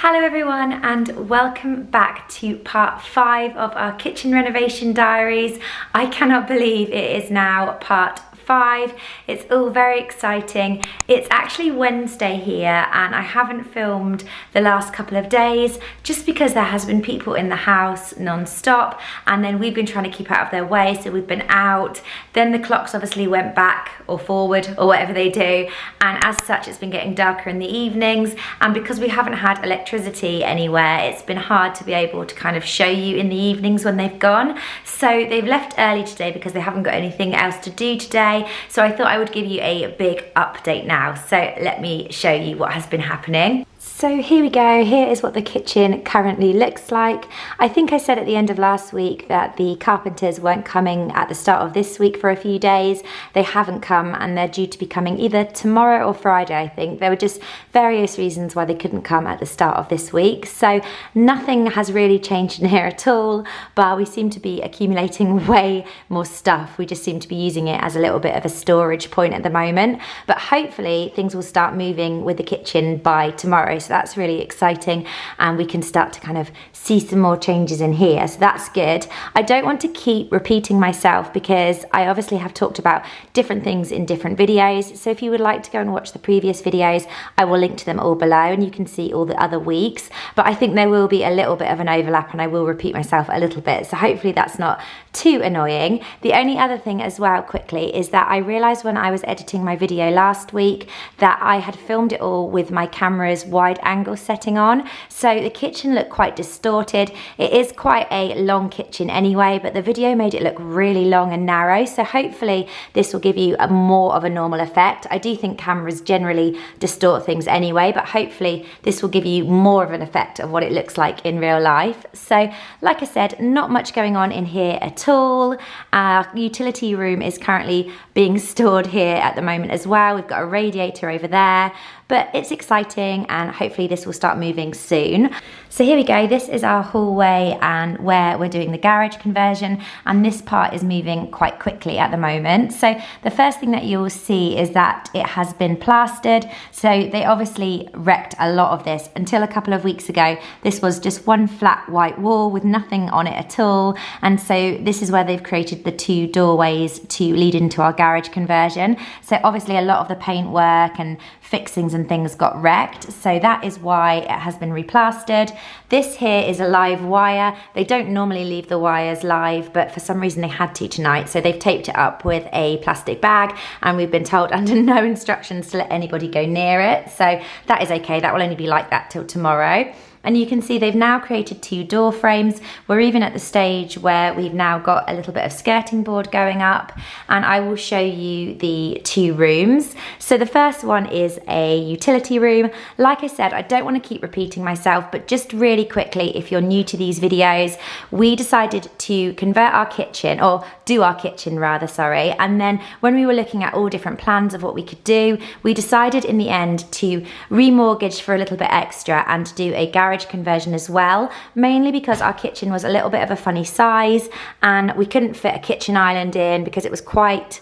Hello everyone and welcome back to part 5 of our kitchen renovation diaries. I cannot believe it is now part 5. It's all very exciting. It's actually Wednesday here and I haven't filmed the last couple of days just because there has been people in the house non-stop, and then we've been trying to keep out of their way, so we've been out. Then the clocks obviously went back or forward or whatever they do, and as such it's been getting darker in the evenings, and because we haven't had electricity anywhere, it's been hard to be able to kind of show you in the evenings when they've gone. So they've left early today because they haven't got anything else to do today. So I thought I would give you a big update now. So let me show you what has been happening. So here we go, here is what the kitchen currently looks like. I think I said at the end of last week that the carpenters weren't coming at the start of this week for a few days. They haven't come and they're due to be coming either tomorrow or Friday, I think. There were just various reasons why they couldn't come at the start of this week. So nothing has really changed in here at all, but we seem to be accumulating way more stuff. We just seem to be using it as a little bit of a storage point at the moment. But hopefully things will start moving with the kitchen by tomorrow. So that's really exciting, and we can start to kind of see some more changes in here, so that's good. I don't want to keep repeating myself because I obviously have talked about different things in different videos, so if you would like to go and watch the previous videos, I will link to them all below and you can see all the other weeks. But I think there will be a little bit of an overlap and I will repeat myself a little bit, so hopefully that's not too annoying. The only other thing as well quickly is that I realised when I was editing my video last week that I had filmed it all with my camera's wide angle setting on, so the kitchen looked quite distorted. It is quite a long kitchen anyway, but the video made it look really long and narrow, so hopefully this will give you a more of a normal effect. I do think cameras generally distort things anyway, but hopefully this will give you more of an effect of what it looks like in real life. So like I said, not much going on in here at all. Our utility room is currently being stored here at the moment as well. We've got a radiator over there, but it's exciting and hopefully this will start moving soon. So here we go, this is our hallway and where we're doing the garage conversion, and this part is moving quite quickly at the moment. So the first thing that you'll see is that it has been plastered. So they obviously wrecked a lot of this. Until a couple of weeks ago, this was just one flat white wall with nothing on it at all, and so this is where they've created the 2 doorways to lead into our garage conversion. So obviously a lot of the paint work and fixings and things got wrecked, so that is why it has been replastered. This here is a live wire. They don't normally leave the wires live, but for some reason they had to tonight, so they've taped it up with a plastic bag, and we've been told under no instructions to let anybody go near it, so that is okay. That will only be like that till tomorrow. And you can see they've now created 2 door frames. We're even at the stage where we've now got a little bit of skirting board going up, and I will show you the 2 rooms. So the first one is a utility room. Like I said, I don't want to keep repeating myself, but just really quickly, if you're new to these videos, we decided to convert our kitchen, or do our kitchen rather, sorry. And then when we were looking at all different plans of what we could do, we decided in the end to remortgage for a little bit extra and do a garage conversion as well, mainly because our kitchen was a little bit of a funny size and we couldn't fit a kitchen island in because it was quite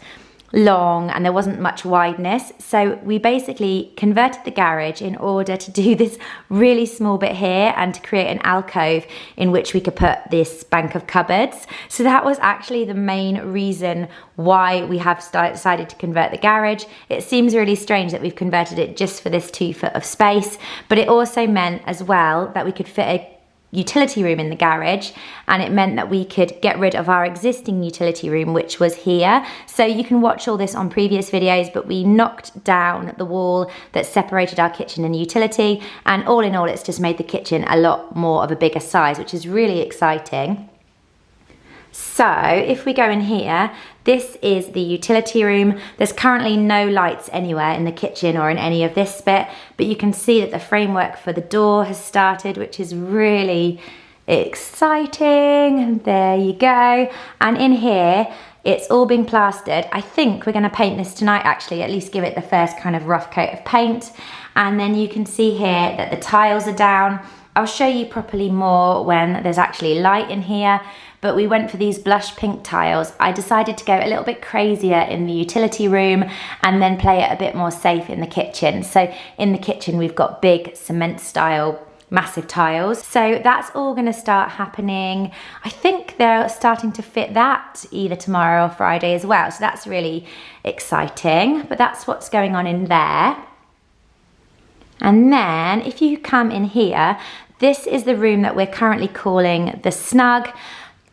long and there wasn't much wideness. So we basically converted the garage in order to do this really small bit here and to create an alcove in which we could put this bank of cupboards. So that was actually the main reason why we have decided to convert the garage. It seems really strange that we've converted it just for this 2 foot of space, but it also meant as well that we could fit a utility room in the garage, and it meant that we could get rid of our existing utility room, which was here. So you can watch all this on previous videos, but we knocked down the wall that separated our kitchen and utility, and all in all it's just made the kitchen a lot more of a bigger size, which is really exciting. So if we go in here, this is the utility room. There's currently no lights anywhere in the kitchen or in any of this bit, but you can see that the framework for the door has started, which is really exciting. And there you go. And in here, it's all been plastered. I think we're gonna paint this tonight actually, at least give it the first kind of rough coat of paint. And then you can see here that the tiles are down. I'll show you properly more when there's actually light in here, but we went for these blush pink tiles. I decided to go a little bit crazier in the utility room and then play it a bit more safe in the kitchen. So in the kitchen, we've got big cement style massive tiles. So that's all going to start happening. I think they're starting to fit that either tomorrow or Friday as well. So that's really exciting, but that's what's going on in there. And then if you come in here, this is the room that we're currently calling the snug.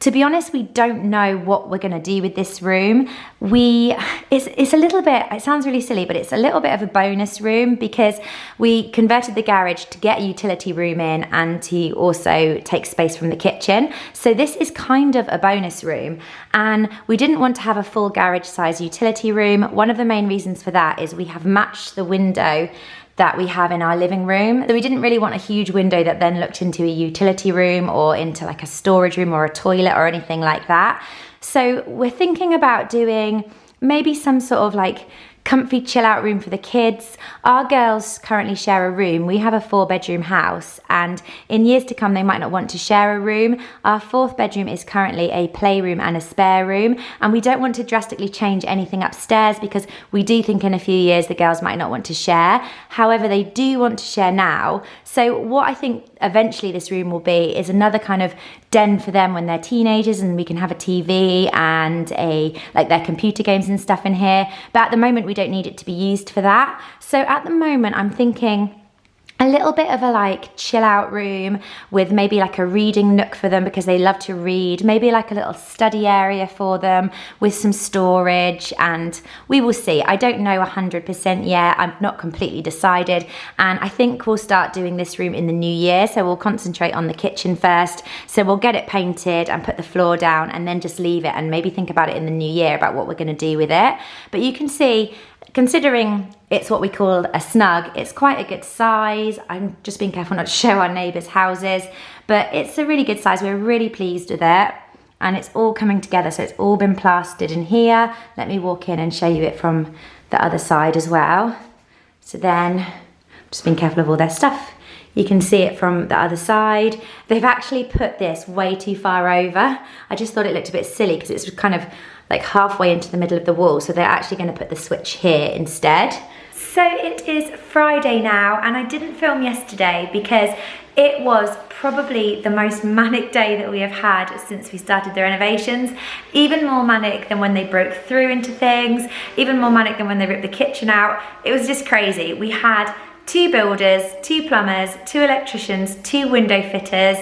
To be honest, we don't know what we're going to do with this room. It's a little bit, it sounds really silly, but it's a little bit of a bonus room because we converted the garage to get a utility room in and to also take space from the kitchen. So this is kind of a bonus room, and we didn't want to have a full garage size utility room. One of the main reasons for that is we have matched the window that we have in our living room. So we didn't really want a huge window that then looked into a utility room or into like a storage room or a toilet or anything like that. So we're thinking about doing maybe some sort of like comfy chill out room for the kids. Our girls currently share a room. We have a 4-bedroom house, and in years to come they might not want to share a room. Our 4th bedroom is currently a playroom and a spare room, and we don't want to drastically change anything upstairs because we do think in a few years the girls might not want to share. However, they do want to share now. So what I think eventually this room will be is another kind of den for them when they're teenagers, and we can have a TV and like their computer games and stuff in here. But at the moment we don't need it to be used for that. So at the moment I'm thinking a little bit of a like chill out room with maybe like a reading nook for them because they love to read, maybe like a little study area for them with some storage, and we will see. I don't know 100% yet. I'm not completely decided, and I think we'll start doing this room in the new year. So we'll concentrate on the kitchen first. So we'll get it painted and put the floor down and then just leave it and maybe think about it in the new year about what we're going to do with it. But you can see, considering it's what we call a snug, it's quite a good size. I'm just being careful not to show our neighbours' houses, but it's a really good size. We're really pleased with it, and it's all coming together. So it's all been plastered in here. Let me walk in and show you it from the other side as well. So then, just being careful of all their stuff. You can see it from the other side. They've actually put this way too far over. I just thought it looked a bit silly because it's kind of like halfway into the middle of the wall. So they're actually going to put the switch here instead. So it is Friday now, and I didn't film yesterday because it was probably the most manic day that we have had since we started the renovations. Even more manic than when they broke through into things, even more manic than when they ripped the kitchen out. It was just crazy. We had 2 builders, 2 plumbers, 2 electricians, 2 window fitters,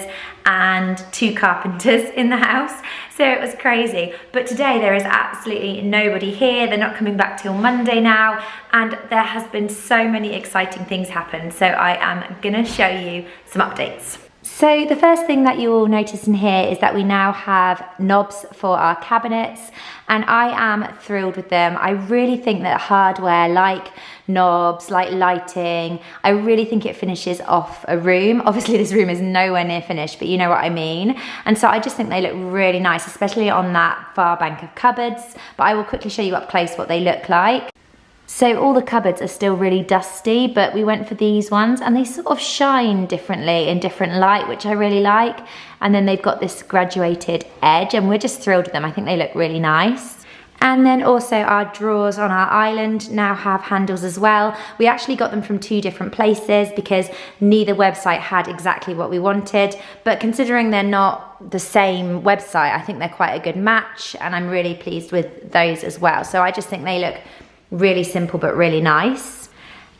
and 2 carpenters in the house. So it was crazy. But today there is absolutely nobody here. They're not coming back till Monday now, and there has been so many exciting things happen. So I am gonna show you some updates. So the first thing that you will notice in here is that we now have knobs for our cabinets, and I am thrilled with them. I really think that hardware like knobs, like lighting, I really think it finishes off a room. Obviously this room is nowhere near finished, but you know what I mean. And so I just think they look really nice, especially on that far bank of cupboards. But I will quickly show you up close what they look like. So all the cupboards are still really dusty, but we went for these ones, and they sort of shine differently in different light, which I really like. And then they've got this graduated edge, and we're just thrilled with them. I think they look really nice. And then also our drawers on our island now have handles as well. We actually got them from 2 different places because neither website had exactly what we wanted. But considering they're not the same website, I think they're quite a good match, and I'm really pleased with those as well. So I just think they look really simple but really nice.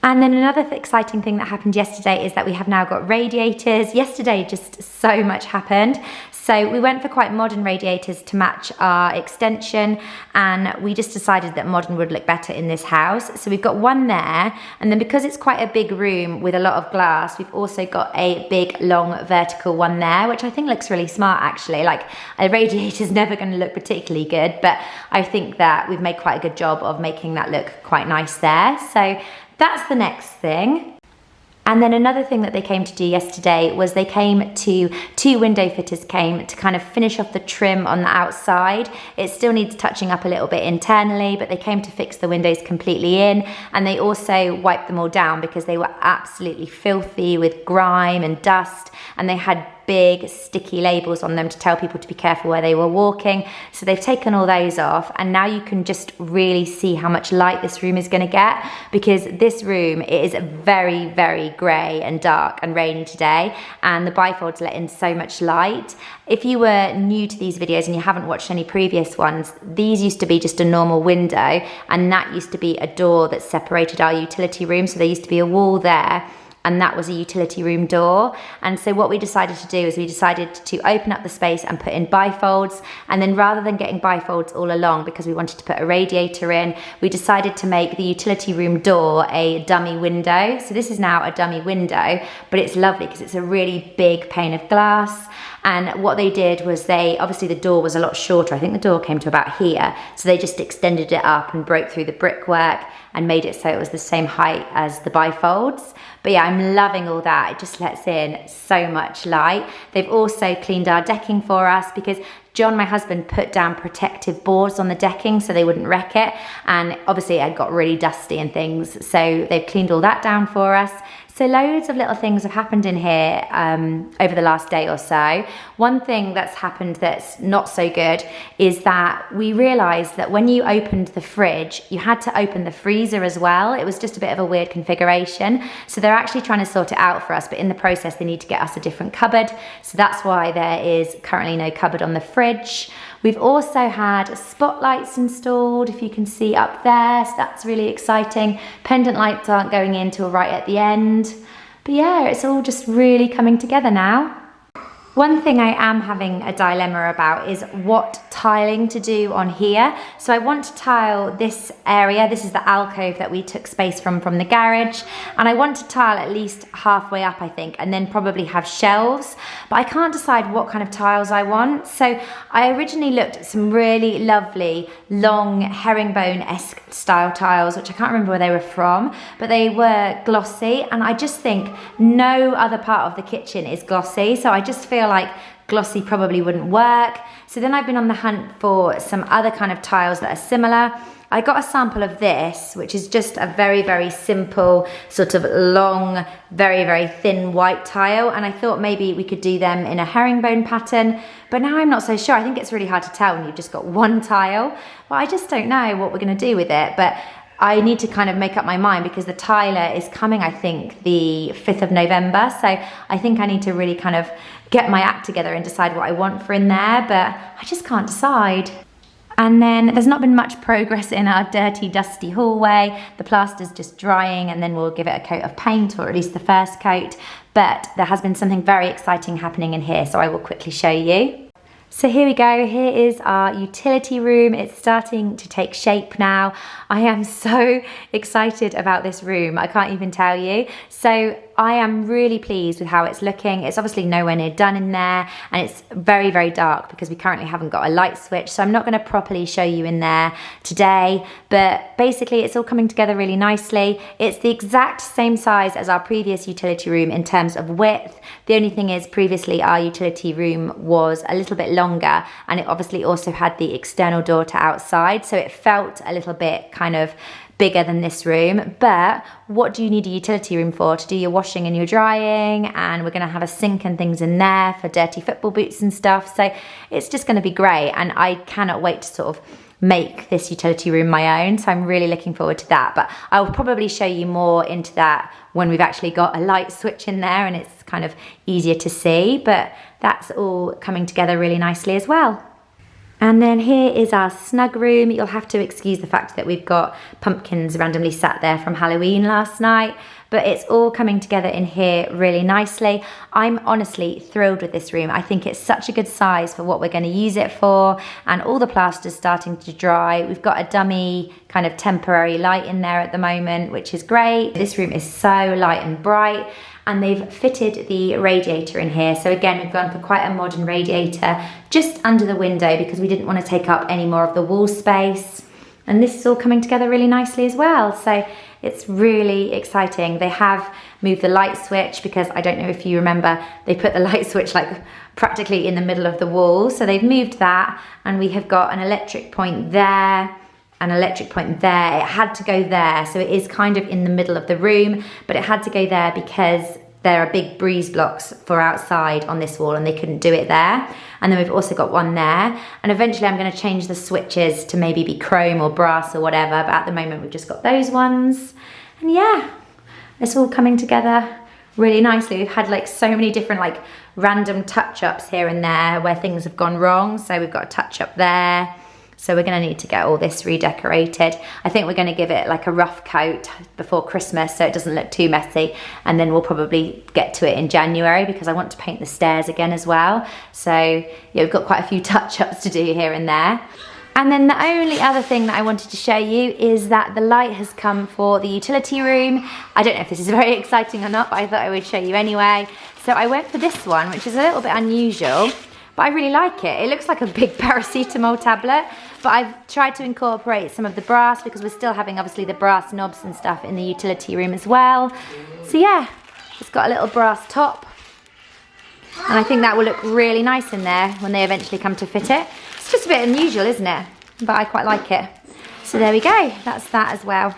And then another exciting thing that happened yesterday is that we have now got radiators. Yesterday just so much happened. So we went for quite modern radiators to match our extension, and we just decided that modern would look better in this house. So we've got one there, and then because it's quite a big room with a lot of glass, we've also got a big long vertical one there, which I think looks really smart actually. Like a radiator is never going to look particularly good, but I think that we've made quite a good job of making that look quite nice there. So that's the next thing. And then another thing that they came to do yesterday was they came to, 2 window fitters came to kind of finish off the trim on the outside. It still needs touching up a little bit internally, but they came to fix the windows completely in, and they also wiped them all down because they were absolutely filthy with grime and dust, and they had big sticky labels on them to tell people to be careful where they were walking. So they've taken all those off, and now you can just really see how much light this room is going to get, because this room is very, very grey and dark and rainy today, and the bifolds let in so much light. If you were new to these videos and you haven't watched any previous ones, these used to be just a normal window, and that used to be a door that separated our utility room. So there used to be a wall there, and that was a utility room door. And so what we decided to do is we decided to open up the space and put in bifolds, and then rather than getting bifolds all along because we wanted to put a radiator in, we decided to make the utility room door a dummy window. So this is now a dummy window, but it's lovely because it's a really big pane of glass. And what they did was obviously the door was a lot shorter. I think the door came to about here. So they just extended it up and broke through the brickwork and made it so it was the same height as the bifolds. But yeah, I'm loving all that. It just lets in so much light. They've also cleaned our decking for us because John, my husband, put down protective boards on the decking so they wouldn't wreck it. And obviously it got really dusty and things. So they've cleaned all that down for us. So loads of little things have happened in here over the last day or so. One thing that's happened that's not so good is that we realised that when you opened the fridge, you had to open the freezer as well. It was just a bit of a weird configuration. So they're actually trying to sort it out for us, but in the process they need to get us a different cupboard. So that's why there is currently no cupboard on the fridge. We've also had spotlights installed, if you can see up there, so that's really exciting. Pendant lights aren't going in till right at the end. But yeah, it's all just really coming together now. One thing I am having a dilemma about is what tiling to do on here. So I want to tile this area. This is the alcove that we took space from the garage. And I want to tile at least halfway up, I think, and then probably have shelves. But I can't decide what kind of tiles I want. So I originally looked at some really lovely, long herringbone-esque style tiles, which I can't remember where they were from, but they were glossy. And I just think no other part of the kitchen is glossy. So I just feel like glossy probably wouldn't work. So then I've been on the hunt for some other kind of tiles that are similar. I got a sample of this, which is just a very, very simple, sort of long, very, very thin white tile. And I thought maybe we could do them in a herringbone pattern, but now I'm not so sure. I think it's really hard to tell when you've just got one tile. Well, I just don't know what we're gonna do with it, but I need to kind of make up my mind because the tiler is coming, I think, the 5th of November. So I think I need to really kind of get my act together and decide what I want for in there, but I just can't decide. And then there's not been much progress in our dirty, dusty hallway. The plaster's just drying, and then we'll give it a coat of paint, or at least the first coat. But there has been something very exciting happening in here, so I will quickly show you. So here we go, here is our utility room. It's starting to take shape now. I am so excited about this room, I can't even tell you. So I am really pleased with how it's looking. It's obviously nowhere near done in there, and it's very, very dark because we currently haven't got a light switch, so I'm not going to properly show you in there today, but basically it's all coming together really nicely. It's the exact same size as our previous utility room in terms of width. The only thing is previously our utility room was a little bit longer, and it obviously also had the external door to outside, so it felt a little bit kind of bigger than this room. But what do you need a utility room for? To do your washing and your drying, and we're going to have a sink and things in there for dirty football boots and stuff, so it's just going to be great, and I cannot wait to sort of make this utility room my own, so I'm really looking forward to that. But I'll probably show you more into that when we've actually got a light switch in there and it's kind of easier to see, but that's all coming together really nicely as well. And then here is our snug room. You'll have to excuse the fact that we've got pumpkins randomly sat there from Halloween last night, but it's all coming together in here really nicely. I'm honestly thrilled with this room. I think it's such a good size for what we're going to use it for, and all the plaster's starting to dry. We've got a dummy kind of temporary light in there at the moment, which is great. This room is so light and bright, and they've fitted the radiator in here. So again, we've gone for quite a modern radiator just under the window because we didn't want to take up any more of the wall space. And this is all coming together really nicely as well. So it's really exciting. They have moved the light switch because I don't know if you remember, they put the light switch like practically in the middle of the wall. So they've moved that, and we have got an electric point there, an electric point there. It had to go there, so it is kind of in the middle of the room, but it had to go there because there are big breeze blocks for outside on this wall and they couldn't do it there. And then we've also got one there. And eventually I'm going to change the switches to maybe be chrome or brass or whatever. But at the moment we've just got those ones. And yeah, it's all coming together really nicely. We've had like so many different like random touch-ups here and there where things have gone wrong. So we've got a touch-up there. So we're gonna need to get all this redecorated. I think we're gonna give it like a rough coat before Christmas so it doesn't look too messy. And then we'll probably get to it in January because I want to paint the stairs again as well. So yeah, we've got quite a few touch-ups to do here and there. And then the only other thing that I wanted to show you is that the light has come for the utility room. I don't know if this is very exciting or not, but I thought I would show you anyway. So I went for this one, which is a little bit unusual, but I really like it. It looks like a big paracetamol tablet, but I've tried to incorporate some of the brass because we're still having obviously the brass knobs and stuff in the utility room as well. So yeah, it's got a little brass top. And I think that will look really nice in there when they eventually come to fit it. It's just a bit unusual, isn't it? But I quite like it. So there we go, that's that as well.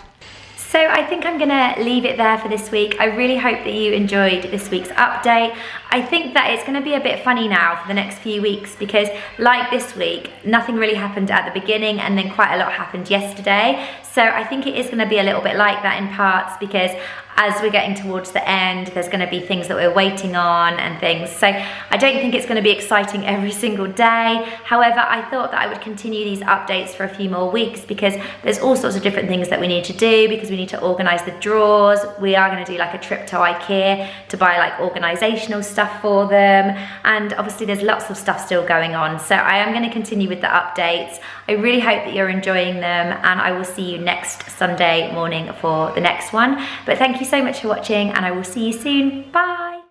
So I think I'm gonna leave it there for this week. I really hope that you enjoyed this week's update. I think that it's gonna be a bit funny now for the next few weeks because like this week, nothing really happened at the beginning and then quite a lot happened yesterday. So I think it is gonna be a little bit like that in parts because as we're getting towards the end, there's gonna be things that we're waiting on and things. So I don't think it's gonna be exciting every single day. However, I thought that I would continue these updates for a few more weeks because there's all sorts of different things that we need to do because we need to organize the drawers. We are gonna do like a trip to IKEA to buy like organizational stuff for them. And obviously there's lots of stuff still going on. So I am gonna continue with the updates. I really hope that you're enjoying them and I will see you next Sunday morning for the next one. But thank you so much for watching and I will see you soon. Bye.